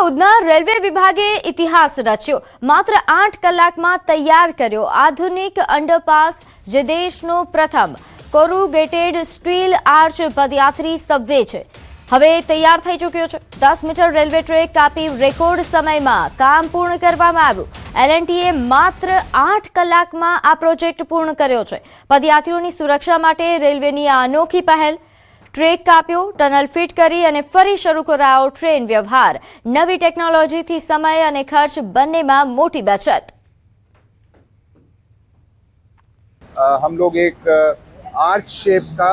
Udhna railway વિભાગે ઇતિહાસ રચ્યો। માત્ર 8 કલાકમાં તૈયાર કર્યો આધુનિક અંડરપાસ, જે દેશનો પ્રથમ કોરુગેટેડ સ્ટીલ આર્ચ પદયાત્રી સબવે છે। હવે તૈયાર થઈ ચૂક્યો છે। 10 મીટર રેલવે ટ્રેક કાપી રેકોર્ડ સમયમાં કામ પૂર્ણ કરવામાં આવ્યું। એલએનટીએ માત્ર 8 કલાકમાં આ પ્રોજેક્ટ પૂર્ણ કર્યો છે। પદયાત્રીઓની સુરક્ષા માટે રેલવેની આ અનોખી પહેલ। ટ્રેક કાપ્યો, ટનલ ફિટ કરી અને ફરી શરૂ કરાયો ટ્રેન વ્યવહાર। નવી ટેકનોલોજીથી સમય અને ખર્ચ બંનેમાં મોટી બચત। हम लोग एक आर्च शेप का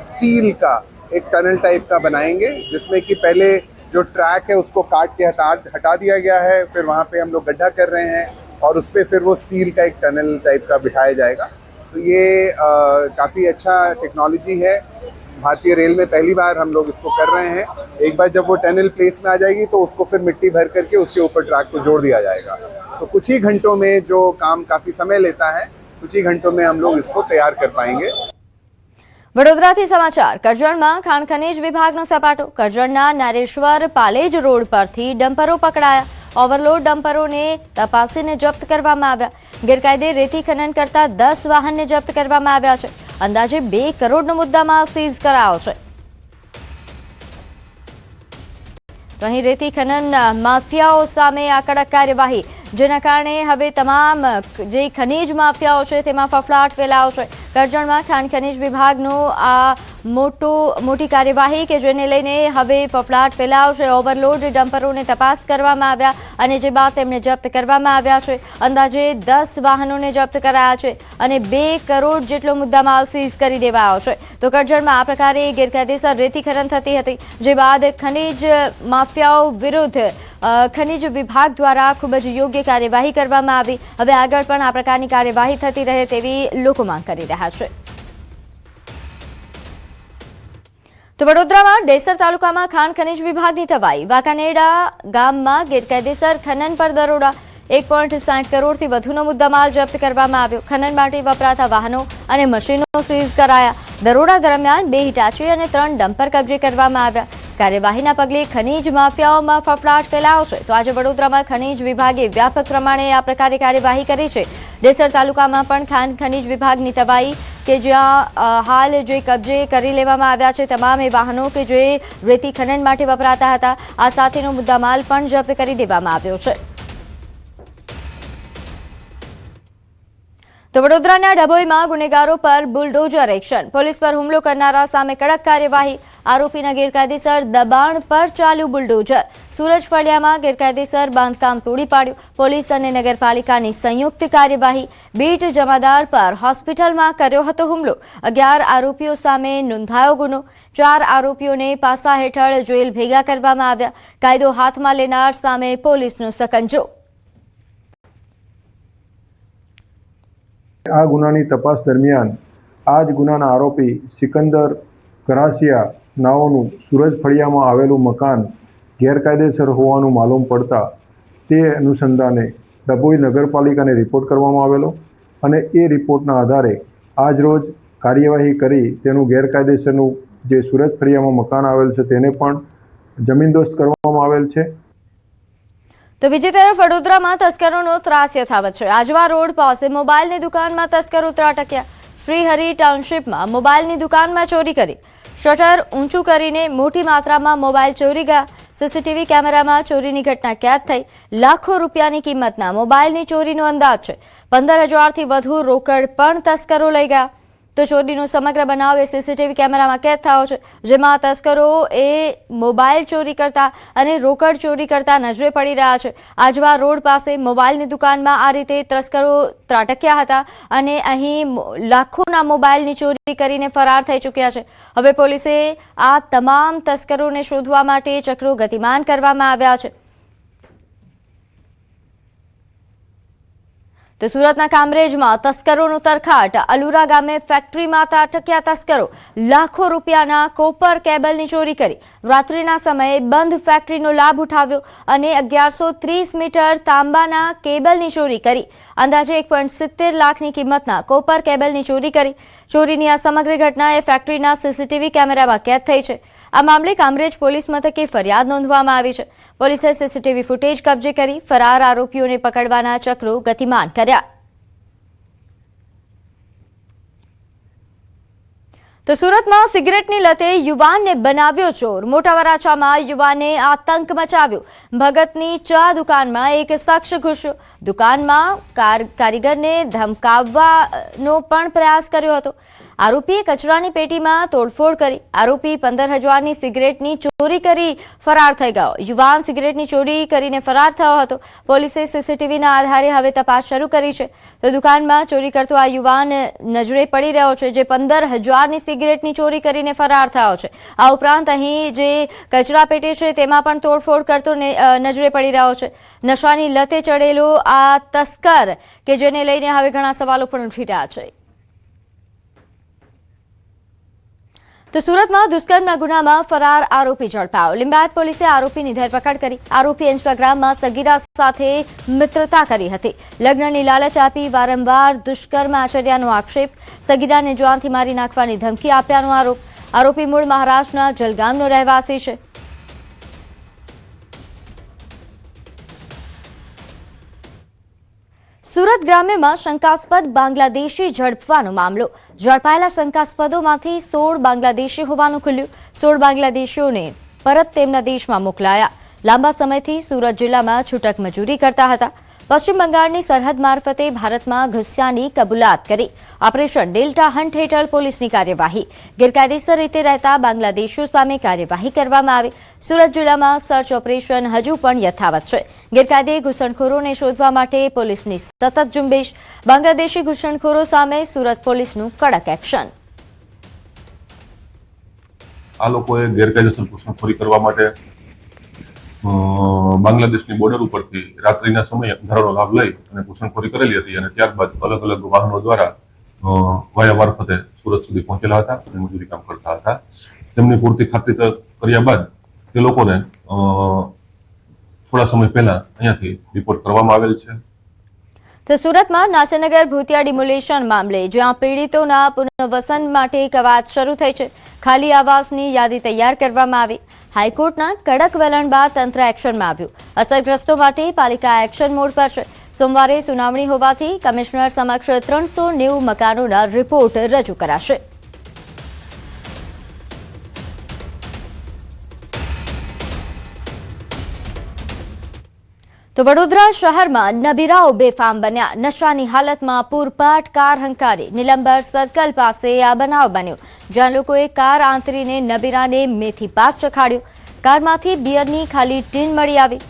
स्टील का एक टनल टाइप का बनाएंगे, जिसमें कि पहले जो ट्रैक है उसको काट के हटा दिया गया है। फिर वहाँ पे हम लोग गड्ढा कर रहे हैं और उस पर फिर वो स्टील का एक टनल टाइप का बिठाया जाएगा। तो ये काफ़ी अच्छा टेक्नोलॉजी है। भारतीय रेल में पहली बार हम लोग इसको कर रहे हैं। एक बार जब वो टनल प्लेस में आ जाएगी तो उसको फिर मिट्टी भर करके उसके ऊपर ट्रैक को जोड़ दिया जाएगा। तो कुछ ही घंटों में, जो काम काफ़ी समय लेता है, कुछ ही घंटों में हम लोग इसको तैयार कर पाएंगे। વડોદરાથી સમાચાર। કરજણમાં ખાણ ખનીજ વિભાગનો સપાટો। કરજણના નારેશ્વર પાલેજ રોડ પરથી ડમ્પરો પકડાયા। ઓવરલોડ ડમ્પરોને તપાસીને જપ્ત કરવામાં આવ્યા। ગેરકાયદે રેતી ખનન કરતા 10 વાહનને જપ્ત કરવામાં આવ્યા છે। અંદાજે 2 કરોડનો મુદ્દામાલ સીઝ કરાયો છે। તો અહીં રેતી ખનન માફિયાઓ સામે આ કડક કાર્યવાહી, જેના કારણે હવે તમામ જે ખનીજ માફિયાઓ છે તેમાં ફફડાટ ફેલાયો છે। કરજણમાં ખાણ ખનીજ વિભાગનો આ મોટી કાર્યવાહી કે જેને લઈને હવે ફફડાટ ફેલાયો છે। ઓવરલોડ ડમ્પરોને તપાસ કરવામાં આવ્યા અને જે બાદ તેમને જપ્ત કરવામાં આવ્યા છે। અંદાજે 10 વાહનોને જપ્ત કરાયા છે અને 2 કરોડ જેટલો મુદ્દામાલ સીઝ કરી દેવાયો છે। તો કરજણમાં આ પ્રકારે ગેરકાયદેસર રેતી ખનન થતી હતી, જે બાદ ખનીજ માફિયાઓ વિરુદ્ધ ખનીજ વિભાગ દ્વારા ખૂબ જ યોગ્ય કાર્યવાહી કરવામાં આવી। હવે આગળ પણ આ પ્રકારની કાર્યવાહી થતી રહે તેવી લોકો માંગ કરી રહ્યા છે। તો વડોદરામાં ડેસર તાલુકામાં ખાણ ખનીજ વિભાગની તવાઈ। વાંકાનેડા ગામમાં ગેરકાયદેસર ખનન પર દરોડા। 1.60 કરોડથી વધુનો મુદ્દામાલ જપ્ત કરવામાં આવ્યો। ખનન માટે વપરાતા વાહનો અને મશીનો સીઝ કરાયા। દરોડા દરમિયાન 2 હિટાચી અને 3 ડમ્પર કબજે કરવામાં આવ્યા। કાર્યવાહીના પગલે ખનીજ માફિયાઓમાં ફફડાટ ફેલાયો છે। તો આજે વડોદરામાં ખનીજ વિભાગે વ્યાપક પ્રમાણે આ પ્રકારે કાર્યવાહી કરી છે। ડેસર તાલુકામાં પણ ખાણ ખનીજ વિભાગની તવાઈ કે જ્યાં હાલ જે કબજે કરી લેવામાં આવ્યા છે તમામ એ વાહનો કે જે રેતી ખનન માટે વપરાતા હતા, આ સાથેનો મુદ્દામાલ પણ જપ્ત કરી દેવામાં આવ્યો છે। તો વડોદરાના ડભોઈમાં ગુનેગારો પર બુલડોઝર એક્શન। પોલીસ પર હુમલો કરનારા સામે કડક કાર્યવાહી। આરોપીના ગેરકાયદેસર દબાણ પર ચાલ્યું બુલડોઝર। સુરજ ફળિયામાં ગેરકાયદેસર બાંધકામ તોડી પાડ્યું। પોલીસ અને નગરપાલિકાની સંયુક્ત કાર્યવાહી। બીટ જમાદાર પર હોસ્પિટલમાં કર્યો હતો હુમલો। 11 આરોપીઓ સામે નોંધાયો ગુનો। 4 આરોપીઓને પાસા હેઠળ જેલ ભેગા કરવામાં આવ્યા। કાયદો હાથમાં લેનાર સામે પોલીસનો સકંજો। આ ગુનાની તપાસ દરમિયાન આ જ ગુનાના આરોપી સિકંદર ગરાસિયા નાઓનું સુરજ ફળિયામાં આવેલું મકાન ગેરકાયદેસર હોવાનું માલુમ પડતા તે અનુસંધાને ડભોઈ નગરપાલિકાને રિપોર્ટ કરવામાં આવેલો અને એ રિપોર્ટના આધારે આજ રોજ કાર્યવાહી કરી તેનું ગેરકાયદેસરનું જે સુરજ ફળિયામાં મકાન આવેલ છે તેને પણ જમીનદોસ્ત કરવામાં આવેલ છે। તો બીજી તરફ વડોદરામાં તસ્કરોનો ત્રાસ યથાવત છે। આજવા રોડ પાસે મોબાઈલની દુકાનમાં તસ્કરો ત્રાટક્યા। શ્રીહરી ટાઉનશીપમાં મોબાઈલની દુકાનમાં ચોરી કરી। શટર ઊંચું કરીને મોટી માત્રામાં મોબાઈલ ચોરી ગયા। સીસીટીવી કેમેરામાં ચોરીની ઘટના કેદ થઈ। લાખો રૂપિયાની કિંમતના મોબાઈલની ચોરીનો અંદાજ છે। 15,000થી વધુ રોકડ પણ તસ્કરો લઈ ગયા। તો ચોરીનો સમગ્ર બનાવ એ સીસીટીવી કેમેરામાં કેદ થયો છે, જેમાં તસ્કરો એ મોબાઈલ ચોરી કરતા અને રોકડ ચોરી કરતા નજરે પડી રહ્યા છે। આજવા રોડ પાસે મોબાઈલની દુકાનમાં આ રીતે તસ્કરો ત્રાટક્યા હતા અને અહીં લાખોના મોબાઈલની ચોરી કરીને ફરાર થઈ ચૂક્યા છે। હવે પોલીસે આ તમામ તસ્કરોને શોધવા માટે ચક્રો ગતિમાન કરવામાં આવ્યા છે। તો સુરતના કામરેજમાં તસ્કરોનો તરખાટ। અલુરા ગામે ફેક્ટરીમાં ત્રાટક્યા તસ્કરો। લાખો રૂપિયાના કોપર કેબલની ચોરી કરી। રાત્રિના સમયે બંધ ફેક્ટરીનો લાભ ઉઠાવ્યો અને 1130 મીટર તાંબાના કેબલની ચોરી કરી। અંદાજે 1.70 લાખની કિંમતના કોપર કેબલની ચોરી કરી। ચોરીની આ સમગ્ર ઘટના એ ફેક્ટરીના સીસીટીવી કેમેરામાં કેદ થઈ છે। આ મામલે કામરેજ પોલીસ મથકે ફરિયાદ નોંધવામાં આવી છે. પોલીસે સીસીટીવી ફૂટેજ કબજે કરી ફરાર આરોપીઓને પકડવાના ચક્રો ગતિમાન કર્યા. તો સુરતમાં સિગરેટની લતે યુવાનને બનાવ્યો ચોર. મોટા વરાછામાં યુવાને આતંક મચાવ્યો. ભગતની ચા દુકાનમાં એક શખ્સ ઘૂસ્યો. દુકાનમાં કારીગરને ધમકાવવાનો પણ પ્રયાસ કર્યો હતો. આરોપીએ કચરાની પેટીમાં તોડફોડ કરી. આરોપી 15,000ની સિગરેટની ચોરી કરી ફરાર થઈ ગયો. યુવાન સિગરેટની ચોરી કરીને ફરાર થયો હતો. પોલીસે સીસીટીવીના આધારે હવે તપાસ શરૂ કરી છે. તો દુકાનમાં ચોરી કરતો આ યુવાન નજરે પડી રહ્યો છે, જે 15,000ની સિગરેટની ચોરી કરીને ફરાર થયો છે. આ ઉપરાંત અહીં જે કચરા પેટી છે તેમાં પણ તોડફોડ કરતો નજરે પડી રહ્યો છે. નશાની લતે ચડેલો આ તસ્કર કે જેને લઈને હવે ઘણા સવાલો પણ ઉઠી રહ્યા છે. તો સુરતમાં દુષ્કર્મના ગુનામાં ફરાર આરોપી ઝડપાયો. લિંબાયત પોલીસે આરોપીની ધરપકડ કરી. આરોપી ઇન્સ્ટાગ્રામમાં સગીરા સાથે મિત્રતા કરી હતી. લગ્નની લાલચ આપી વારંવાર દુષ્કર્મ આચર્યાનો આક્ષેપ. સગીરાને જાનથી મારી નાખવાની ધમકી આપ્યાનો આરોપ. આરોપી મૂળ મહારાષ્ટ્રના જલગામનો રહેવાસી છે. સુરત ગ્રામ્યમાં શંકાસ્પદ બાંગ્લાદેશી ઝડપવાનો મામલો. ઝડપાયેલા શંકાસ્પદોમાંથી 16 બાંગ્લાદેશી હોવાનું ખુલ્યું. 16 બાંગ્લાદેશીઓને પરત તેમના દેશમાં મોકલાયા. લાંબા સમયથી સુરત જિલ્લામાં છૂટક મજૂરી કરતા હતા. પશ્ચિમ બંગાળની સરહદ મારફતે ભારતમાં ઘૂસ્યાની કબૂલાત કરી. ઓપરેશન ડેલ્ટા હન્ટ હેઠળ પોલીસની કાર્યવાહી. ગેરકાયદેસર રીતે રહેતા બાંગ્લાદેશીઓ સામે કાર્યવાહી કરવામાં આવી. સુરત જિલ્લામાં સર્ચ ઓપરેશન હજુ પણ યથાવત છે. ગેરકાયદે ઘૂસણખોરોને શોધવા માટે પોલીસની સતત ઝુંબેશ. બાંગ્લાદેશી ઘૂસણખોરો સામે સુરત પોલીસનું કડક એક્શન. આ લોકોએ ગેરકાયદેસર ઘૂસણખોરી કરવા માટે બાંગ્લાદેશની બોર્ડર ઉપરથી રાત્રિના સમયે અંધારાનો લાભ લઈ અને ઘૂસણખોરી કરેલી હતી અને ત્યારબાદ અલગ અલગ વાહનો દ્વારા વાયા મારફતે સુરત સુધી પહોંચેલા હતા અને મજૂરી કામ કરતા હતા. તેમની પૂરતી ખાતરી કર્યા બાદ તે લોકોને થોડા સમય પહેલા અહીંયાથી રિપોર્ટ કરવામાં આવેલ છે. તો સુરતમાં નાસરનગર ભૂતિયા ડિમોલેશન મામલે જ્યાં પીડિતોના પુનર્વસન માટે કવાયત શરૂ થઈ છે. ખાલી આવાસની યાદી તૈયાર કરવામાં આવી. હાઈકોર્ટના કડક વલણ બાદ તંત્ર એક્શનમાં આવ્યું. અસરગ્રસ્તો માટે પાલિકા એક્શન મોડ પર છે. સોમવારે સુનાવણી હોવાથી કમિશનર સમક્ષ 390 મકાનોના રિપોર્ટ રજૂ કરાશે. તો વડોદરા શહેરમાં નબીરાઓ બેફામ બન્યા. નશાની હાલતમાં પૂરપાટ કાર હંકારી. નીલંબર સર્કલ પાસે આ બનાવ બન્યો, જ્યાં લોકોએ કાર આંતરીને નબીરાને મેથી પાક ચખાડ્યો. કારમાંથી બિયરની ખાલી ટીન મળી આવી.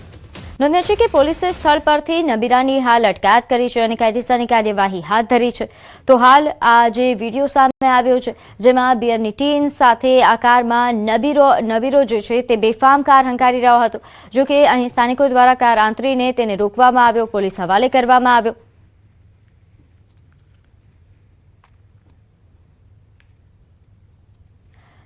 નોંધ્ય છે કે પોલીસે સ્થળ પરથી નબીરાની હાલ અટકાયત કરી છે અને કાયદેસરની કાર્યવાહી હાથ ધરી છે. તો હાલ આ જે વિડીયો સામે આવ્યો છે, જેમાં બિયરની ટીન સાથે આ કારમાં નબીરો જે છે તે બેફામ કાર હંકારી રહ્યો હતો. જો કે અહીં સ્થાનિકો દ્વારા કાર આંતરીને તેને રોકવામાં આવ્યો, પોલીસ હવાલે કરવામાં આવ્યો.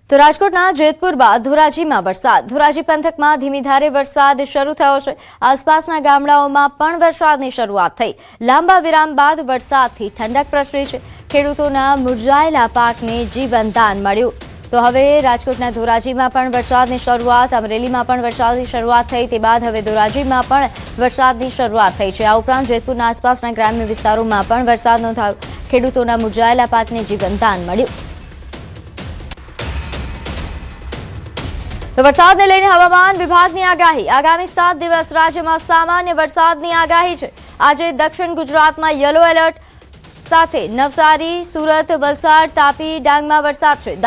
તો રાજકોટના જેતપુર બાદ ધોરાજીમાં વરસાદ. ધોરાજી પંથકમાં ધીમી ધારે વરસાદ શરૂ થયો છે. આસપાસના ગામડાઓમાં પણ વરસાદની શરૂઆત થઈ. લાંબા વિરામ બાદ વરસાદથી ઠંડક પ્રસરી છે. ખેડૂતોના મુરઝાયેલા પાકને જીવનદાન મળ્યું. તો હવે રાજકોટના ધોરાજીમાં પણ વરસાદની શરૂઆત, અમરેલીમાં પણ વરસાદની શરૂઆત થઈ. તે બાદ હવે ધોરાજીમાં પણ વરસાદની શરૂઆત થઈ છે. આ ઉપરાંત જેતપુરના આસપાસના ગ્રામ્ય વિસ્તારોમાં પણ વરસાદ નોંધાયો. ખેડૂતોના મુરઝાયેલા પાકને જીવનદાન મળ્યું. તો વરસાદને લઈને હવામાન વિભાગની આગાહી. આગામી 7 દિવસ રાજ્યમાં સામાન્ય વરસાદની આગાહી છે. આજે દક્ષિણ ગુજરાતમાં યલો એલર્ટ સાથે નવસારી, સુરત, વલસાડ, તાપી, ડાંગમાં વરસાદ છે.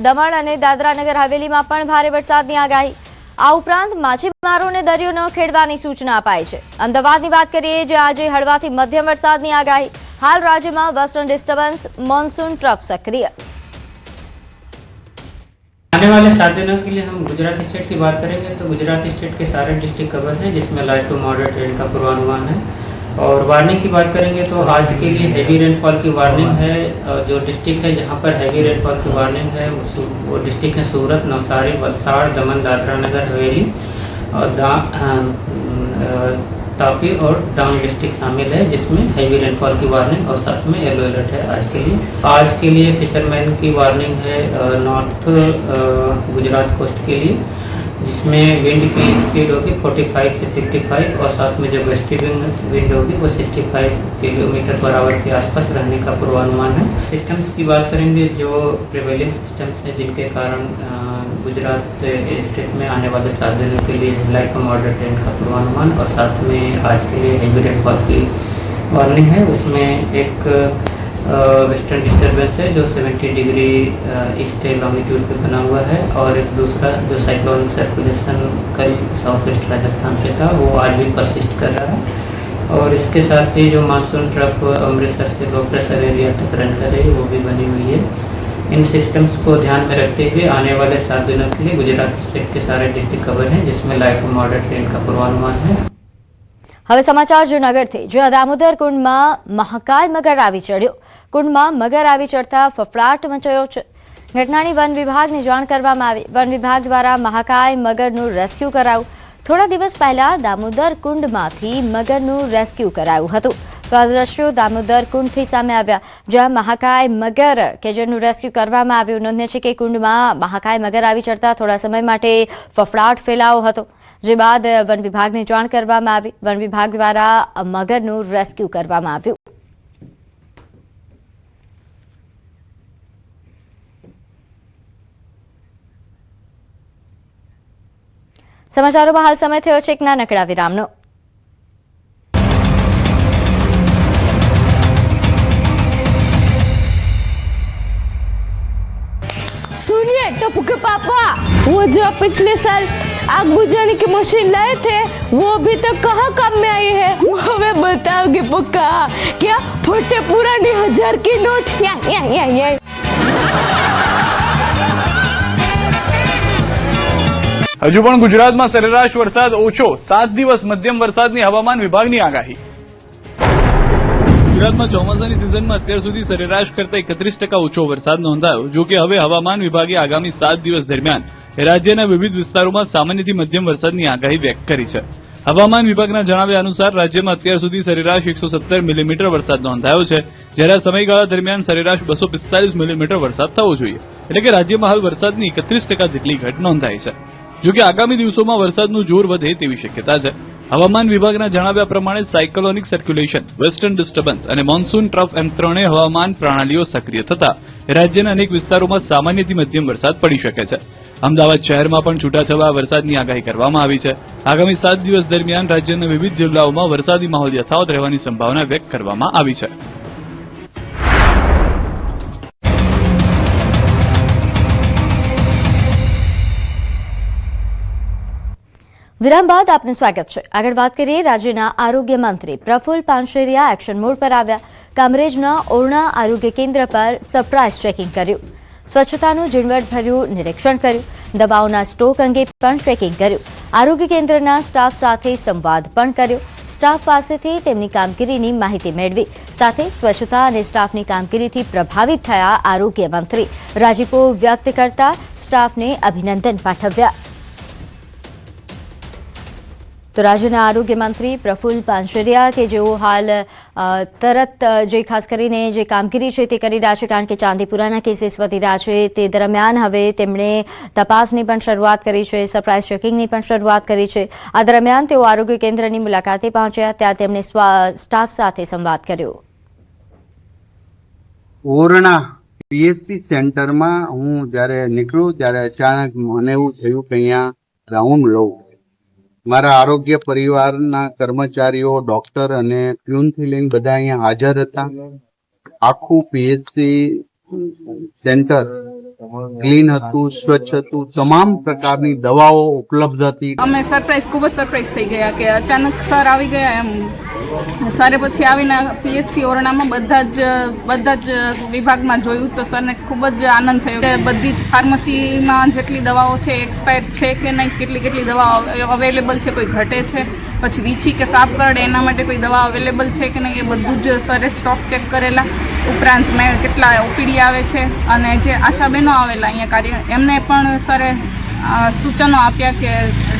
દમણ અને દાદરા નગર હવેલીમાં પણ ભારે વરસાદની આગાહી. આ ઉપરાંત માછીમારોને દરિયો ન ખેડવાની સૂચના અપાઈ છે. અમદાવાદની વાત કરીએ, જ્યાં આજે હળવાથી મધ્યમ વરસાદની આગાહી. હાલ રાજ્યમાં વેસ્ટર્ન ડિસ્ટર્બન્સ मॉनसून ट्रफ सक्रिय. आने वाले 7 दिनों के लिए हम गुजरात स्टेट की बात करेंगे तो गुजरात स्टेट के सारे डिस्ट्रिक्ट कवर हैं, जिसमें लाइट टू मॉडरेट रेन का पूर्वानुमान है. और वार्निंग की बात करेंगे तो आज के लिए हैवी रेनफॉल की वार्निंग है. जो डिस्ट्रिक्ट है जहां पर हैवी रेनफॉल की वार्निंग है वो डिस्ट्रिक्ट है सूरत, नवसारी, वलसाड़, दमन, दादरा नगर हवेली और तापी और डाउन डिस्ट्रिक्ट शामिल है, जिसमें हैवी रेनफॉल की वार्निंग और साथ में येलो अलर्ट है आज के लिए फिशरमैन की वार्निंग है नॉर्थ गुजरात कोस्ट के लिए, जिसमें विंड की स्पीड होगी 45 से 55 और साथ में जो वेस्टी विंड होगी वो 65 किलोमीटर पर आवर के आसपास रहने का पूर्वानुमान है। सिस्टम्स की बात करेंगे, जो प्रिवेलिंग सिस्टम्स हैं जिनके कारण गुजरात स्टेट में आने वाले 7 दिनों के लिए लाइट टू मॉडरेट रेन का पूर्वानुमान और साथ में आज के लिए हेवी रेनफॉल की वार्निंग है। उसमें एक वेस्टर्न डिस्टर्बेंस है जो 70 डिग्री ईस्ट लॉन्गिट्यूड पे बना हुआ है और एक दूसरा जो साइक्लोनिक सर्कुलेशन कल साउथ वेस्ट राजस्थान से था वो आज भी परसिस्ट कर रहा है और इसके साथ ही जो मानसून ट्रफ अमृतसर से लो प्रेशर एरिया तक रन कर रही है वो भी बनी हुई है। इन सिस्टम्स को ध्यान में रखते हुए आने वाले 7 दिनों के लिए गुजरात स्टेट के सारे डिस्ट्रिक्ट कवर हैं, जिसमें लाइट टू मॉडरेट रेन का पूर्वानुमान है। હવે સમાચાર જૂનાગઢથી, જ્યાં દામોદર કુંડમાં મહાકાય મગર આવી ચડ્યો. કુંડમાં મગર આવી ચડતા ફફડાટ મચાયો છે. ઘટનાની વન વિભાગને જાણ કરવામાં આવી. વન વિભાગ દ્વારા મહાકાય મગરનું રેસ્ક્યુ કરાયું. થોડા દિવસ પહેલા દામોદર કુંડમાંથી મગરનું રેસ્ક્યુ કરાયું હતું. તો આ દ્રશ્યો દામોદર કુંડથી સામે આવ્યા, જ્યાં મહાકાય મગર કે જેનું રેસ્ક્યુ કરવામાં આવ્યું. નોંધનીય છે કે કુંડમાં મહાકાય મગર આવી ચડતા થોડા સમય માટે ફફડાટ ફેલાયો હતો, જે બાદ વન વિભાગને જાણ કરવામાં આવી. વન વિભાગ દ્વારા મગરનું રેસ્ક્યુ કરવામાં આવ્યું. સમાચારોમાં હાલ સમય થયો છે એક નાનકડા વિરામનો. सुनिए टप्पू के पापा, वो जो पिछले साल आग बुझाने की मशीन लाए थे वो अभी तक कहाँ काम में आई है? हमें बताओगे पक्का? क्या फटे पुराने 1000 की नोट? या। હજુ પણ ગુજરાતમાં સરેરાશ વરસાદ ઓછો, 7 દિવસ મધ્યમ વરસાદની હવામાન વિભાગની આગાહી. ગુજરાતમાં ચોમાસાની સિઝનમાં અત્યાર સુધી સરેરાશ કરતા 31% ઓછો વરસાદ નોંધાયો. જો કે હવે હવામાન વિભાગે આગામી 7 દિવસ દરમિયાન રાજ્યના વિવિધ વિસ્તારોમાં સામાન્યથી મધ્યમ વરસાદની આગાહી વ્યક્ત કરી છે. હવામાન વિભાગના જણાવ્યા અનુસાર રાજ્યમાં અત્યાર સુધી સરેરાશ 117 મિલીમીટર વરસાદ નોંધાયો છે, જ્યારે આ સમયગાળા દરમિયાન સરેરાશ 245 મિલીમીટર વરસાદ થવો જોઈએ. એટલે કે રાજ્યમાં હાલ વરસાદની 31% જેટલી ઘટ નોંધાઈ છે. જો કે આગામી દિવસોમાં વરસાદનું જોર વધે તેવી શક્યતા છે. હવામાન વિભાગના જણાવ્યા પ્રમાણે સાયક્લોનિક સર્ક્યુલેશન, વેસ્ટર્ન ડિસ્ટર્બન્સ અને મોન્સૂન ટ્રફ એમ ત્રણેય હવામાન પ્રણાલીઓ સક્રિય થતા રાજ્યના અનેક વિસ્તારોમાં સામાન્યથી મધ્યમ વરસાદ પડી શકે છે. અમદાવાદ શહેરમાં પણ છૂટાછવાયા વરસાદની આગાહી કરવામાં આવી છે. આગામી 7 દિવસ દરમિયાન રાજ્યના વિવિધ જિલ્લાઓમાં વરસાદી માહોલ યથાવત રહેવાની સંભાવના વ્યક્ત કરવામાં આવી છે. વિરામ બાદ આપનું સ્વાગત છે. આગળ વાત કરીએ, રાજ્યના આરોગ્ય મંત્રી પ્રફુલ પાનશેરિયા એક્શન મોડ પર આવ્યા. કામરેજના ઓરણા આરોગ્ય કેન્દ્ર પર સરપ્રાઇઝ ચેકિંગ કર્યું. સ્વચ્છતાનું ઝીણવટભર્યું નિરીક્ષણ કર્યું. દવાઓના સ્ટોક અંગે પણ ચેકિંગ કર્યું. આરોગ્ય કેન્દ્રના સ્ટાફ સાથે સંવાદ પણ કર્યો. સ્ટાફ પાસેથી તેમની કામગીરીની માહિતી મેળવી. સાથે સ્વચ્છતા અને સ્ટાફની કામગીરીથી પ્રભાવિત થયા આરોગ્ય મંત્રી રાજીપો વ્યક્ત કરતા સ્ટાફને અભિનંદન પાઠવ્યા. તો રાજ્યના આરોગ્ય મંત્રી પ્રફુલ પાનશેરિયા કે જેઓ હાલ તરત જે ખાસ કરીને જે કામગીરી છે તે કરી રહ્યા છે, કારણ કે ચાંદીપુરાના કેસીસ વધી રહ્યા છે, તે દરમિયાન હવે તેમણે તપાસની પણ શરૂઆત કરી છે, સરપ્રાઇઝ ચેકિંગની પણ શરૂઆત કરી છે. આ દરમિયાન તેઓ આરોગ્ય કેન્દ્રની મુલાકાતે પહોંચ્યા, ત્યાં તેમણે સ્ટાફ સાથે સંવાદ કર્યો. ઓરણા પીએચસી સેન્ટરમાં હું જ્યારે નીકળ્યું ત્યારે અચાનક મને એવું થયું કે અહીંયા રાઉન્ડ લઉં. મારા આરોગ્ય પરિવારના કર્મચારીઓ, ડોક્ટર અને પ્યુનથી લઈને બધા અહીંયા હાજર હતા. આખું પીએચસી સેન્ટર ક્લીન હતું, સ્વચ્છ હતું, તમામ પ્રકારની દવાઓ ઉપલબ્ધ હતી. અમે સરપ્રાઈઝ, ખૂબ જ સરપ્રાઈઝ થઈ ગયા કે અચાનક સર આવી ગયા એમ. સરે પછી આવીને પીએચસી ઓરડામાં બધા જ વિભાગમાં જોયું તો સરને ખૂબ જ આનંદ થયો કે બધી જ ફાર્મસીમાં જેટલી દવાઓ છે એક્સપાયર છે કે નહીં, કેટલી દવાઓ અવેલેબલ છે, કોઈ ઘટે છે, પછી વીછી કે સાફ કરડે એના માટે કોઈ દવા અવેલેબલ છે કે નહીં, એ બધું જ સરે સ્ટોક ચેક કરેલા. ઉપરાંત મેં કેટલા ઓપીડી આવે છે અને જે આશાબહેનો આવેલા અહીંયા કાર્ય એમને પણ સરે સૂચનો આપ્યા કે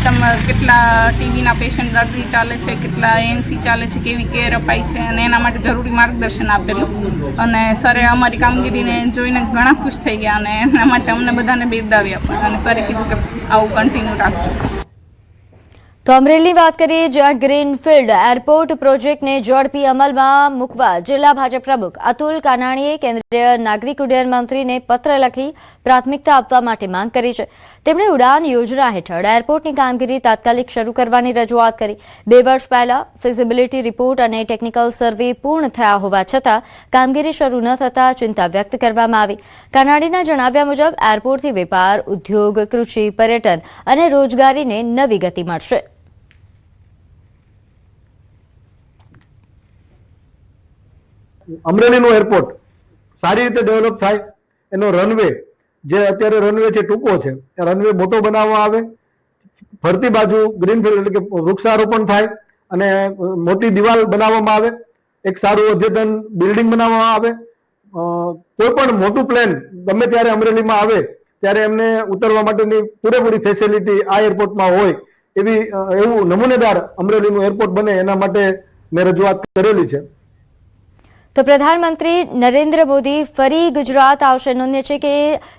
તમે કેટલા ટીબીના પેશન્ટ દર્દી ચાલે છે, કેટલા ANC ચાલે છે, કેવી કેર અપાય છે, અને એના માટે જરૂરી માર્ગદર્શન આપેલું. અને સરે અમારી કામગીરીને જોઈને ઘણા ખુશ થઈ ગયા અને એના માટે અમને બધાને બિરદાવ્યા પણ. અને સરે કીધું કે આવું કન્ટિન્યુ રાખજો. તો અમરેલીની વાત કરીએ, જ્યાં ગ્રીનફિલ્ડ એરપોર્ટ પ્રોજેક્ટને ઝડપી અમલમાં મૂકવા જિલ્લા ભાજપ પ્રમુખ અતુલ કાનાણીએ કેન્દ્રીય નાગરિક ઉડ્ડયન મંત્રીને પત્ર લખી પ્રાથમિકતા આપવા માટે માંગ કરી છે. તેમણે ઉડાન યોજના હેઠળ એરપોર્ટની કામગીરી તાત્કાલિક શરૂ કરવાની રજૂઆત કરી. 2 વર્ષ પહેલા ફિઝિબિલિટી રિપોર્ટ અને ટેકનિકલ સર્વે પૂર્ણ થયા હોવા છતાં કામગીરી શરૂ ન થતાં ચિંતા વ્યક્ત કરવામાં આવી. કાનાણીના જણાવ્યા મુજબ એરપોર્ટથી વેપાર, ઉદ્યોગ, કૃષિ, પર્યટન અને રોજગારીને નવી ગતિ મળશે. અમરેલીનું એરપોર્ટ સારી રીતે ડેવલપ થાય, એનો રનવે જે અત્યારે રનવે છે ટૂંકો છે, એ રનવે મોટો બનાવવામાં આવે, ફરતી બાજુ ગ્રીનફિલ્ડ એટલે કે વૃક્ષારોપણ થાય અને મોટી દિવાલ બનાવવામાં આવે, એક સારું અદ્યતન બિલ્ડિંગ બનાવવામાં આવે. કોઈ પણ મોટું પ્લાન ગમે ત્યારે અમરેલીમાં આવે ત્યારે એમને ઉતરવા માટેની પૂરેપૂરી ફેસિલિટી આ એરપોર્ટમાં હોય એવું નમૂનેદાર અમરેલીનું એરપોર્ટ બને એના માટે મેં રજૂઆત કરેલી છે. તો પ્રધાનમંત્રી નરેન્દ્ર મોદી ફરી ગુજરાત આવશે. નોંધ્ય છે કે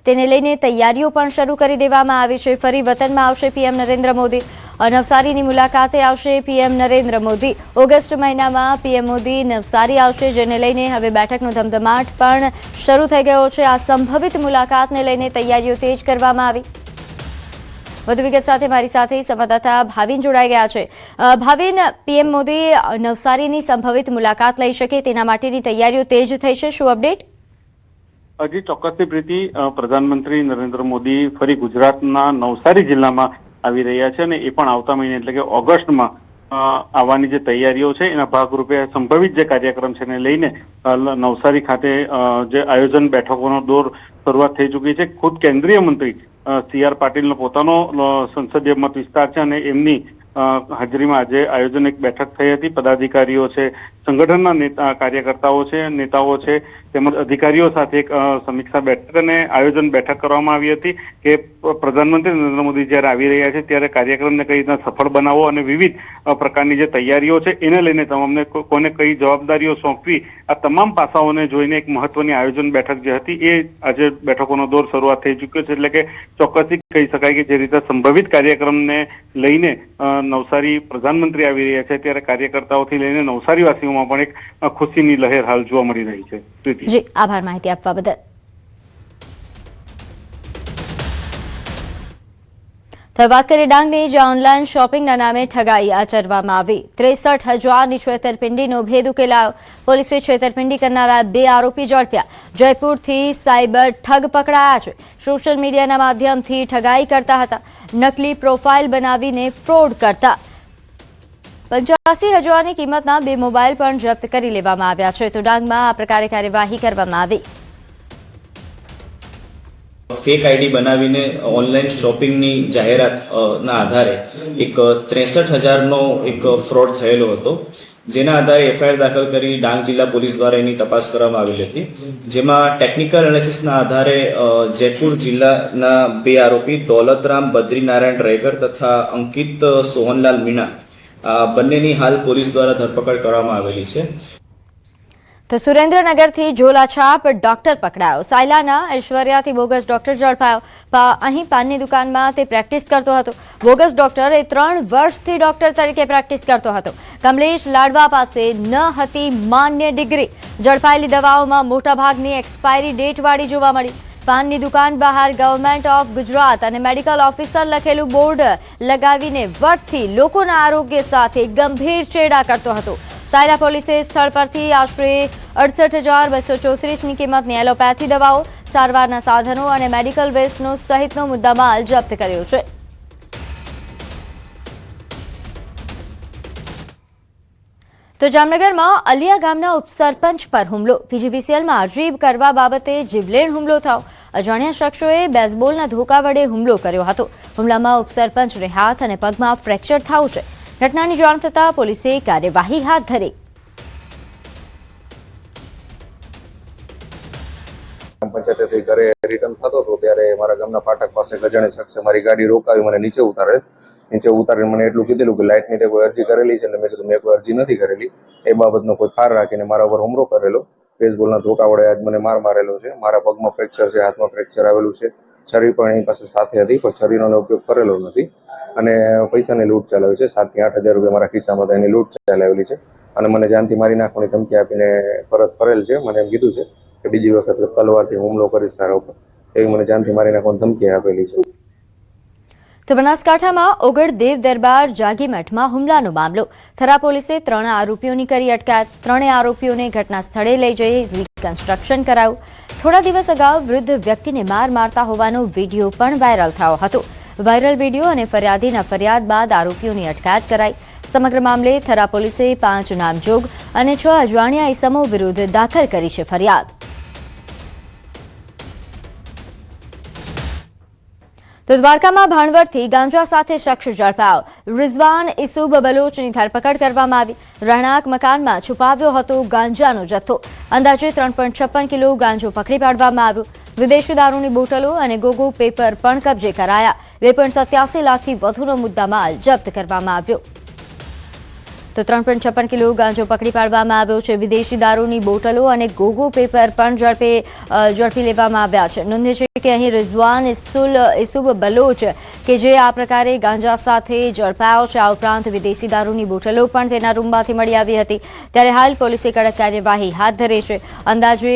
તેને લઈને તૈયારીઓ પણ શરૂ કરી દેવામાં આવી છે. ફરી વતનમાં આવશે પીએમ નરેન્દ્ર મોદી. નવસારીની મુલાકાતે આવશે પીએમ નરેન્દ્ર મોદી. ઓગસ્ટ મહિનામાં પીએમ મોદી નવસારી આવશે, જેને લઈને હવે બેઠકનો ધમધમાટ પણ શરૂ થઈ ગયો છે. આ સંભવિત મુલાકાતને લઈને તૈયારીઓ તેજ કરવામાં આવી. વધુ વિગત સાથે મારી સાથે સંવાદદાતા ભાવિન જોડાઈ ગયા છે. ભાવિન, પીએમ મોદી નવસારીની સંભવિત મુલાકાત લઈ શકે તેના માટેની તૈયારીઓ તેજ થઈ છે, શું અપડેટ? હજી ચોક્કસથી પ્રીતિ, પ્રધાનમંત્રી નરેન્દ્ર મોદી ફરી ગુજરાતના નવસારી જિલ્લામાં આવી રહ્યા છે અને એ પણ આવતા મહિને એટલે કે ઓગસ્ટમાં આવવાની જે તૈયારીઓ છે એના ભાગરૂપે સંભવિત જે કાર્યક્રમ છે એને લઈને નવસારી ખાતે જે આયોજન બેઠકોનો દોર શરૂઆત થઈ ચૂકી છે. ખુદ કેન્દ્રીય મંત્રી CR પાટીલનો પોતાનો સંસદીય મત વિસ્તાર છે અને એમની હાજરીમાં આજે આયોજન એક બેઠક થઈ હતી. પદાધિકારીઓ છે, સંગઠનના કાર્યકર્તાઓ છે, નેતાઓ છે, તેમજ અધિકારીઓ સાથે એક સમીક્ષા બેઠક અને આયોજન બેઠક કરવામાં આવી હતી કે પ્રધાનમંત્રી નરેન્દ્ર મોદી જ્યારે આવી રહ્યા છે ત્યારે કાર્યક્રમને કઈ રીતના સફળ બનાવવો અને વિવિધ પ્રકારની જે તૈયારીઓ છે એને લઈને તમામને કોને કઈ જવાબદારીઓ સોંપવી, આ તમામ પાસાઓને જોઈને એક મહત્વની આયોજન બેઠક જે હતી એ આજે બેઠકોનો દોર શરૂઆત થઈ ચૂક્યો છે. એટલે કે ચોક્કસથી કહી શકાય કે જે રીતે સંભવિત કાર્યક્રમને લઈને નવસારી પ્રધાનમંત્રી આવી રહ્યા છે ત્યારે કાર્યકર્તાઓથી લઈને નવસારીવાસીઓમાં પણ એક ખુશીની લહેર હાલ જોવા મળી રહી છે. જી, આભાર માહિતી આપવા બદલ. તો વાત કરીએ ડાંગની, જ્યાં ઓનલાઈન શોપિંગના નામે ઠગાઈ આચરવામાં આવી. 63,000ની છેતરપિંડીનો ભેદ ઉકેલાયો. પોલીસે છેતરપિંડી કરનારા 2 આરોપી ઝડપ્યા. જયપુરથી સાયબર ઠગ પકડાયા છે. સોશિયલ મીડિયાના માધ્યમથી ઠગાઈ કરતા હતા. નકલી પ્રોફાઇલ બનાવીને ફ્રોડ કરતા. 85,000ની કિંમતના 2 મોબાઈલ પણ જપ્ત કરી લેવામાં આવ્યા છે. તો ડાંગમાં આ પ્રકારે કાર્યવાહી કરવામાં આવી. ફેક આઈડી બનાવીને ઓનલાઈન શોપિંગની જાહેરાતના આધારે એક 63,000નો એક ફ્રોડ થયેલો હતો, જેના આધારે FIR દાખલ કરી ડાંગ જિલ્લા પોલીસ દ્વારા એની તપાસ કરવામાં આવેલી હતી. જેમાં ટેકનિકલ એનાલિસિસના આધારે જયપુર જિલ્લાના 2 આરોપી દોલતરામ બદ્રીનારાયણ રેગર તથા અંકિત સોહનલાલ મીણા બંનેની હાલ પોલીસ દ્વારા ધરપકડ કરવામાં આવેલી છે. તો સુરેન્દ્રનગરથી ઝોલાછાપ ડોક્ટર પકડાયો. સાયલાના ઐશ્વર્યાથી બોગસ ડોક્ટર ઝડપાયો. અહીં પાનની દુકાનમાં તે પ્રેક્ટિસ કરતો હતો. બોગસ ડોક્ટર એ 3 વર્ષથી ડોક્ટર તરીકે પ્રેક્ટિસ કરતો હતો. કમલેશ લાડવા પાસે ન હતી માન્ય ડિગ્રી. ઝડપાયેલી દવાઓમાં મોટાભાગની એક્સપાયરી ડેટવાળી જોવા મળી. પાનની દુકાન બહાર ગવર્મેન્ટ ઓફ ગુજરાત અને મેડિકલ ઓફિસર લખેલું બોર્ડ લગાવીને વટથી લોકોના આરોગ્ય સાથે ગંભીર ચેડા કરતો હતો. સાયલા પોલીસે સ્થળ પરથી આશરે 68,234ની કિંમતની એલોપેથી દવાઓ, સારવારના સાધનો અને મેડિકલ વેસ્ટનો સહિતનો મુદ્દામાલ જપ્ત કર્યો છે. તો જામનગરમાં અલિયા ગામના ઉપસરપંચ પર હુમલો. PGVCLમાં અરજી કરવા બાબતે જીવલેણ હુમલો થયો. અજાણ્યા શખ્સોએ બેઝબોલના ધોકા વડે હુમલો કર્યો હતો. હુમલામાં ઉપસરપંચને હાથ અને પગમાં ફ્રેક્ચર થયું છે. ઘટનાની જાણ થતાં પોલીસે કાર્યવાહી હાથ ધરી. પંચાયતેથી ઘરે રિટર્ન થતો હતો ત્યારે મારા ગામના ફાટક પાસે ગજાણી શખ્સે મારી ગાડી રોકાવી મને નીચે ઉતારીને મને એટલું કીધેલું કે લાઇટની તે કોઈ અરજી કરેલી છે. એટલે મેં કીધું મેં કોઈ અરજી નથી કરેલી. એ બાબતનો કોઈ ફાર રાખીને મારા ઉપર હુમલો કરેલો. બેઝબોલના ધોકા વડે આજ મને માર મારેલો છે. મારા પગમાં ફ્રેક્ચર છે, હાથમાં ફ્રેક્ચર આવેલું છે. છરી પણ એની પાસે સાથે હતી પણ છરીનો ઉપયોગ કરેલો નથી. અને પૈસાની લૂંટ ચલાવી છે. 7 થી 8 હજાર રૂપિયા મારા ખિસ્સામાં એની લૂંટ ચલાવેલી છે. અને મને જાનથી મારી નાખવાની ધમકી આપીને પરત ફરેલ છે. મને એમ કીધું છે કે બીજી વખત તલવારથી હુમલો કરીશ તારા ઉપર, એવી મને જાનથી મારી નાખવાની ધમકી આપેલી છે. તો બનાસકાંઠામાં ઓગળ દેવ દરબાર જાગી મઠમાં હુમલાનો મામલો. થરા પોલીસે 3 આરોપીઓની કરી અટકાયત. 3 આરોપીઓને ઘટના સ્થળે લઈ જઈ રિકન્સ્ટ્રક્શન કરાયું. થોડા દિવસ અગાઉ વૃદ્ધ વ્યક્તિને માર મારતા હોવાનો વિડીયો પણ વાયરલ થયો હતો. વાયરલ વિડીયો અને ફરિયાદીના ફરિયાદ બાદ આરોપીઓની અટકાયત કરાઈ. સમગ્ર મામલે થરા પોલીસે 5 નામજોગ અને 6 અજવાણિયા ઇસમો વિરુદ્ધ દાખલ કરી છે ફરિયાદ. તો દ્વારકામાં ભાણવડથી ગાંજા સાથે શખ્સ ઝડપાયો. રિઝવાન ઇસુબ બલોચની ધરપકડ કરવામાં આવી. રહેણાંક મકાનમાં છુપાવ્યો હતો ગાંજાનો જથ્થો. અંદાજે 3.56 કિલો ગાંજો પકડી પાડવામાં આવ્યો. વિદેશી દારૂની બોટલો અને ગોગો પેપર પણ કબજે કરાયા. 2.87 લાખથી વધુનો મુદ્દામાલ જપ્ત કરવામાં આવ્યો. તો 3.56 કિલો ગાંજો પકડી પાડવામાં આવ્યો છે. વિદેશી દારૂની બોટલો અને ગોગો પેપર પણ ઝડપી લેવામાં આવ્યા છે. નોંધ્ય છે કે અહીં રિઝવાન ઇસુબ બલોચ કે જે આ પ્રકારે ગાંજા સાથે ઝડપાયો છે. આ ઉપરાંત વિદેશી દારૂની બોટલો પણ તેના રૂમમાંથી મળી આવી હતી. ત્યારે હાલ પોલીસે કડક કાર્યવાહી હાથ ધરી છે. અંદાજે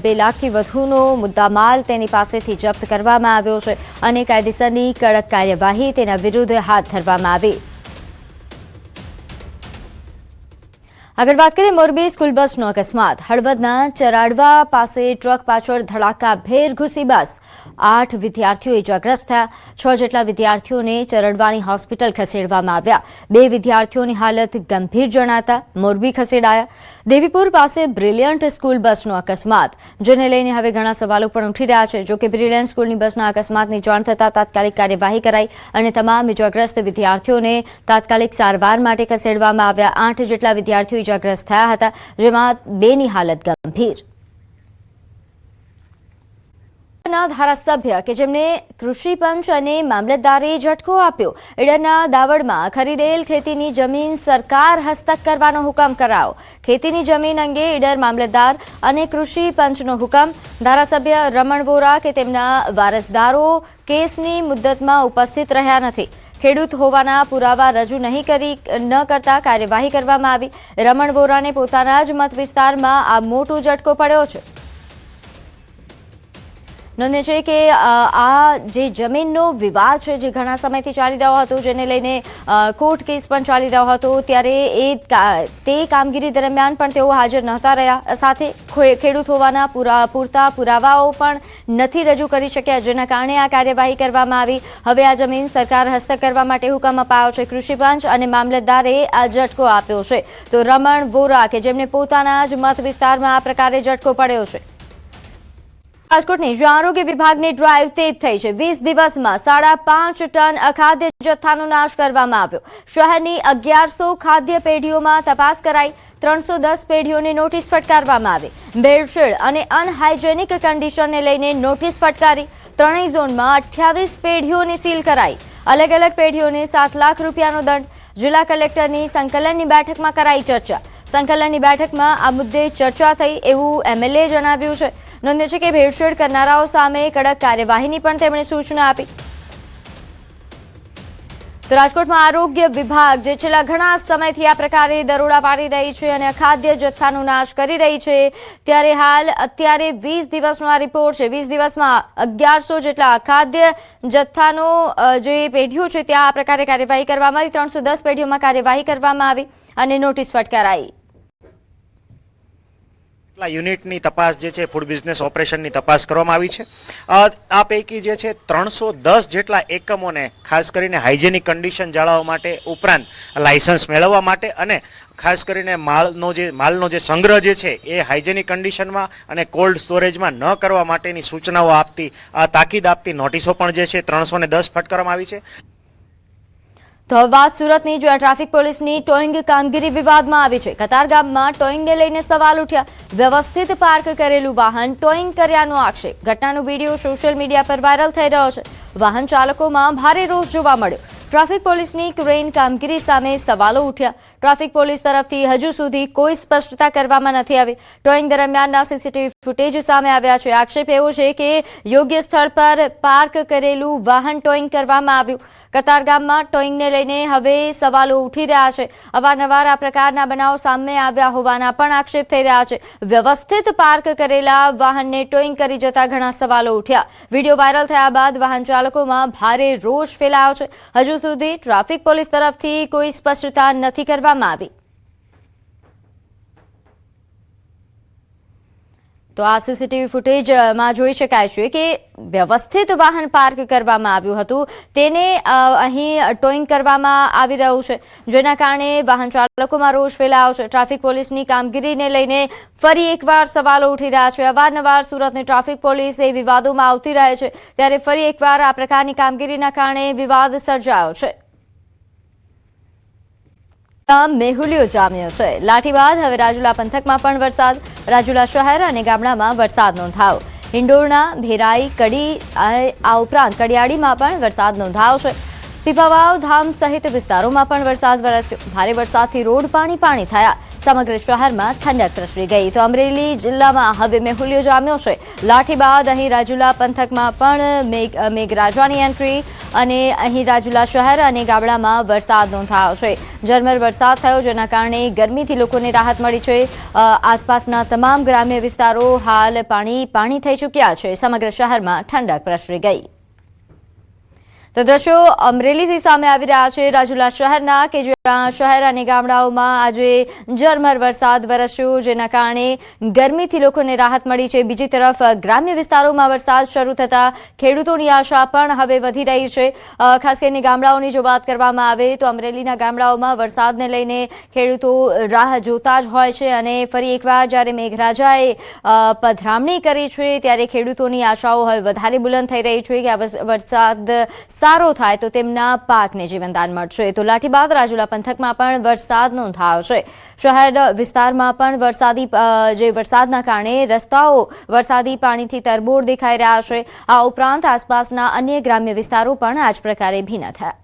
2 લાખથી વધુનો મુદ્દામાલ તેની પાસેથી જપ્ત કરવામાં આવ્યો છે અને કાયદેસરની કડક કાર્યવાહી તેના વિરુદ્ધ હાથ ધરવામાં આવી. આગળ વાત કરીએ મોરબી સ્કૂલ બસનો અકસ્માત. હળવદના ચરાડવા પાસે ટ્રક પાછળ ધડાકાભેર ઘૂસી બસ. 8 વિદ્યાર્થીઓ ઇજાગ્રસ્ત થયા. 6 જેટલા વિદ્યાર્થીઓને ચરડવાની હોસ્પિટલ ખસેડવામાં આવ્યા. 2 વિદ્યાર્થીઓની હાલત ગંભીર જણાતા મોરબી ખસેડાયા. દેવીપુર પાસે બ્રિલિયન્ટ સ્કૂલ બસનો અકસ્માત, જેને લઈને હવે ઘણા સવાલો પણ ઉઠી રહ્યા છે. જોકે બ્રિલિયન્ટ સ્કૂલની બસના અકસ્માતની જાણ થતાં તાત્કાલિક કાર્યવાહી કરાઈ અને તમામ ઇજાગ્રસ્ત વિદ્યાર્થીઓને તાત્કાલિક સારવાર માટે ખસેડવામાં આવ્યા. 8 જેટલા વિદ્યાર્થીઓ ઇજાગ્રસ્ત થયા હતા, જેમાં 2ની હાલત ગંભીર. ધારાસભ્ય કે જેમને કૃષિ પંચ અને મામલતદારે ઝટકો આપ્યો. ઈડરના દાવડમાં ખરીદેલ ખેતીની જમીન સરકાર હસ્તક કરવાનો હુકમ કરાયો. ખેતીની જમીન અંગે ઈડર મામલતદાર અને કૃષિ પંચનો હુકમ. ધારાસભ્ય રમણ વોરા કે તેમના વારસદારો કેસની મુદ્દતમાં ઉપસ્થિત રહ્યા નથી. ખેડૂત હોવાના પુરાવા રજૂ ન કરતા કાર્યવાહી કરવામાં આવી. રમણ વોરાને પોતાના જ મત વિસ્તારમાં આ મોટો ઝટકો પડ્યો છે. નોંધ્ય છે કે આ જે જમીનનો વિવાદ છે, જે ઘણા સમયથી ચાલી રહ્યો હતો, જેને લઈને કોર્ટ કેસ પણ ચાલી રહ્યો હતો, ત્યારે તે કામગીરી દરમિયાન પણ તેઓ હાજર નહોતા રહ્યા. સાથે ખેડૂત હોવાના પૂરતા પુરાવાઓ પણ નથી રજૂ કરી શક્યા, જેના કારણે આ કાર્યવાહી કરવામાં આવી. હવે આ જમીન સરકાર હસ્તક કરવા માટે હુકમ અપાયો છે. કૃષિ પંચ અને મામલતદારે આ ઝટકો આપ્યો છે. તો રમણ વોરા કે જેમને પોતાના જ મત વિસ્તારમાં આ પ્રકારે ઝટકો પડ્યો છે. રાજકોટની આરોગ્ય વિભાગની ડ્રાઈવ તેજ થઈ છે. 20 દિવસમાં 5.5 ટન અખાદ્ય જથ્થાનો નાશ કરવામાં આવ્યો. શહેરની 1100 ખાદ્ય પેઢીઓમાં તપાસ કરાઈ. 310 પેઢીઓને નોટિસ ફટકારવામાં આવી. ભેળસેળ અને અનહાઇજેનિક કન્ડિશનને લઈને નોટિસ ફટકારી. 3 ઝોનમાં 28 પેઢીઓને સીલ કરાઈ. અલગ અલગ પેઢીઓને 7 લાખ રૂપિયાનો દંડ. જિલ્લા કલેક્ટરની સંકલનની બેઠકમાં કરાઈ ચર્ચા. સંકલનની બેઠકમાં આ મુદ્દે ચર્ચા થઈ એવું એમએલએ જણાવ્યું છે. નોંધ્ય છે કે ભેળસેળ કરનારાઓ સામે કડક કાર્યવાહીની પણ તેમણે સૂચના આપી. તો રાજકોટમાં આરોગ્ય વિભાગ જે છેલ્લા ઘણા સમયથી આ પ્રકારે દરોડા પાડી રહી છે અને અખાદ્ય જથ્થાનો નાશ કરી રહી છે, ત્યારે અત્યારે 20 દિવસનો આ રિપોર્ટ છે. 20 દિવસમાં 1100 જેટલા અખાદ્ય જથ્થાનો જે પેઢીઓ છે ત્યાં આ પ્રકારે કાર્યવાહી કરવામાં આવી. 310 પેઢીઓમાં કાર્યવાહી કરવામાં આવી અને નોટિસ ફટકારાઈ. યુનિટની તપાસ જે છે ફૂડ બિઝનેસ ઓપરેશનની તપાસ કરવામાં આવી છે. આ પૈકી જે છે 310 જેટલા એકમોને ખાસ કરીને હાઇજેનિક કન્ડિશન જાળવવા માટે, ઉપરાંત લાયસન્સ મેળવવા માટે અને ખાસ કરીને માલનો જે સંગ્રહ જે છે એ હાઇજેનિક કન્ડિશનમાં અને કોલ્ડ સ્ટોરેજમાં ન કરવા માટેની સૂચનાઓ તાકીદ આપતી નોટિસો પણ જે છે 310 ફટકારવામાં આવી છે. તો હવે વાત સુરતની, જ્યાં ટ્રાફિક પોલીસની ટોઈંગ કામગીરી વિવાદમાં આવી છે. કતારગામમાં ટોઈંગને લઈને સવાલ ઉઠ્યા. વ્યવસ્થિત પાર્ક કરેલું વાહન ટોઈંગ કર્યાનો આક્ષેપ. ઘટનાનો વિડીયો સોશિયલ મીડિયા પર વાયરલ થઈ રહ્યો છે. વાહન ચાલકોમાં ભારે રોષ જોવા મળ્યો. ટ્રાફિક પોલીસની ક્રેન કામગીરી સામે સવાલો ઉઠ્યા. ટ્રાફિક પોલીસ તરફથી હજુ સુધી કોઈ સ્પષ્ટતા કરવામાં નથી આવી. ટોઈંગ દરમિયાનના સીસીટીવી ફૂટેજ સામે આવ્યા છે. આક્ષેપ એવો છે કે યોગ્ય સ્થળ પર પાર્ક કરેલું વાહન ટોઈંગ કરવામાં આવ્યું. કતારગામમાં ટોઈંગને લઈને હવે સવાલો ઉઠી રહ્યા છે. અવારનવાર આ પ્રકારના બનાવો સામે આવ્યા હોવાના પણ આક્ષેપ થઈ રહ્યા છે. વ્યવસ્થિત પાર્ક કરેલા વાહનને ટોઈંગ કરી જતા ઘણા સવાલો ઉઠ્યા. વિડીયો વાયરલ થયા બાદ વાહન ચાલકોમાં ભારે રોષ ફેલાયો છે. હજુ સુધી ટ્રાફિક પોલીસ તરફથી કોઈ સ્પષ્ટતા નથી કરવામાં આવી. તો આ સીસીટીવી ફૂટેજમાં જોઈ શકાય છે કે વ્યવસ્થિત વાહન પાર્ક કરવામાં આવ્યું હતું, તેને અહીં ટોઈંગ કરવામાં આવી રહ્યું છે, જેના કારણે વાહન ચાલકોમાં રોષ ફેલાયો છે. ટ્રાફિક પોલીસની કામગીરીને લઈને ફરી એકવાર સવાલો ઉઠી રહ્યા છે. અવારનવાર સુરતની ટ્રાફિક પોલીસ એ વિવાદોમાં આવતી રહે છે, ત્યારે ફરી એકવાર આ પ્રકારની કામગીરીના કારણે વિવાદ સર્જાયો છે. મેહુલિયો જામ્યો છે. લાઠી બાદ હવે રાજુલા પંથકમાં પણ વરસાદ. રાજુલા શહેર અને ગામડામાં વરસાદ નોંધાયો. હિંડોરણા, ભેરાઈ, કડી આ ઉપરાંત કડિયાડીમાં પણ વરસાદ નોંધાયો છે. પીપાવાવ, ધામ સહિત વિસ્તારોમાં પણ વરસાદ વરસ્યો. ભારે વરસાદથી રોડ પાણી થયા. સમગ્ર શહેરમાં ઠંડક પ્રસરી ગઈ. તો અમરેલી જિલ્લામાં હવે મેહુલિયો જામ્યો છે. લાઠી બાદ અહીં રાજુલા પંથકમાં પણ મેઘરાજાની એન્ટ્રી અને અહીં રાજુલા શહેર અને ગામડામાં વરસાદ નોંધાયો છે. ઝરમર વરસાદ થયો, જેના કારણે ગરમીથી લોકોને રાહત મળી છે. આસપાસના તમામ ગ્રામ્ય વિસ્તારો હાલ પાણી થઈ ચૂક્યા છે. સમગ્ર શહેરમાં ઠંડક પ્રસરી ગઈ. તો દ્રશ્યો અમરેલીથી સામે આવી રહ્યા છે, રાજુલા શહેરના, કે જ્યાં શહેર અને ગામડાઓમાં આજે ઝરમર વરસાદ વરસ્યો, જેના કારણે ગરમીથી લોકોને રાહત મળી છે. બીજી તરફ ગ્રામ્ય વિસ્તારોમાં વરસાદ શરૂ થતાં ખેડૂતોની આશા પણ હવે વધી રહી છે. ખાસ કરીને ગામડાઓની જો વાત કરવામાં આવે તો અમરેલીના ગામડાઓમાં વરસાદને લઈને ખેડૂતો રાહ જોતા જ હોય છે, અને ફરી એકવાર જ્યારે મેઘરાજાએ પધરામણી કરી છે, ત્યારે ખેડૂતોની આશાઓ હવે વધારે બુલંદ થઈ રહી છે કે આ વરસાદ સારો થાય તો તેમના પાકને જીવનદાન મળશે. તો લાઠી બાદ રાજુલા પંથકમાં પણ વરસાદ નોંધાયો છે. શહેર વિસ્તારમાં પણ વરસાદના કારણે રસ્તાઓ વરસાદી પાણીથી તરબોળ દેખાઈ રહ્યા છે. આ ઉપરાંત આસપાસના અન્ય ગ્રામ્ય વિસ્તારો પણ આ જ પ્રકારે ભીના થયા.